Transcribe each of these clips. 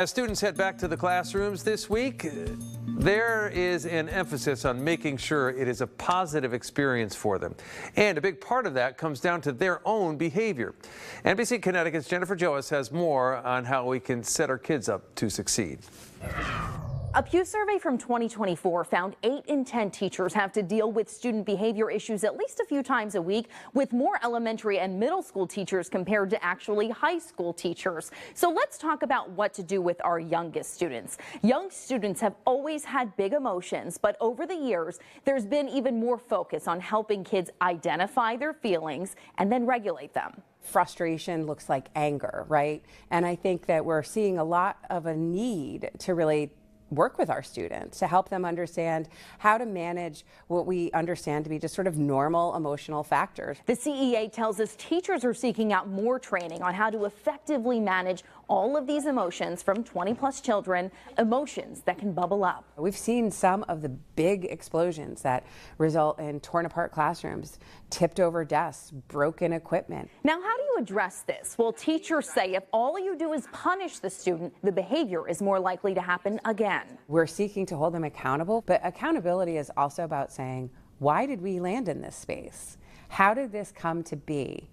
As students head back to the classrooms this week, there is an emphasis on making sure it is a positive experience for them. And a big part of that comes down to their own behavior. NBC Connecticut's Jennifer Joas has more on how we can set our kids up to succeed. A Pew survey from 2024 found 8 in 10 teachers have to deal with student behavior issues at least a few times a week, with more elementary and middle school teachers compared to actually high school teachers. So let's talk about what to do with our youngest students. Young students have always had big emotions, but over the years, there's been even more focus on helping kids identify their feelings and then regulate them. Frustration looks like anger, right? And I think that we're seeing a lot of a need to really work with our students to help them understand how to manage what we understand to be just sort of normal emotional factors. The CEA tells us teachers are seeking out more training on how to effectively manage all of these emotions from 20+ children, emotions that can bubble up. We've seen some of the big explosions that result in torn apart classrooms, tipped over desks, broken equipment. Now, how do you address this? Well, teachers say if all you do is punish the student, the behavior is more likely to happen again. We're seeking to hold them accountable, but accountability is also about saying, why did we land in this space? How did this come to be?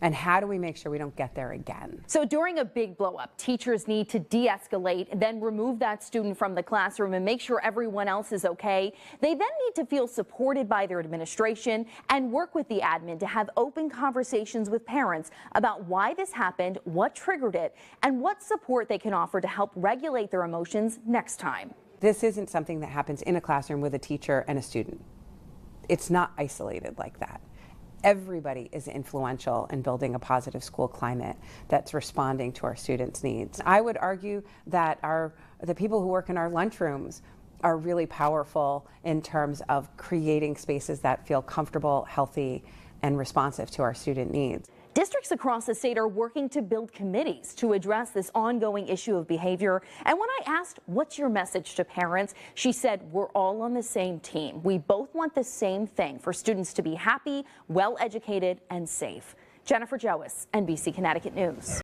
And how do we make sure we don't get there again? So during a big blow up, teachers need to de-escalate, then remove that student from the classroom and make sure everyone else is okay. They then need to feel supported by their administration and work with the admin to have open conversations with parents about why this happened, what triggered it, and what support they can offer to help regulate their emotions next time. This isn't something that happens in a classroom with a teacher and a student. It's not isolated like that. Everybody is influential in building a positive school climate that's responding to our students' needs. I would argue that the people who work in our lunchrooms are really powerful in terms of creating spaces that feel comfortable, healthy, and responsive to our student needs. Districts across the state are working to build committees to address this ongoing issue of behavior. And when I asked, what's your message to parents? She said, we're all on the same team. We both want the same thing for students to be happy, well-educated, and safe. Jennifer Joas, NBC Connecticut News.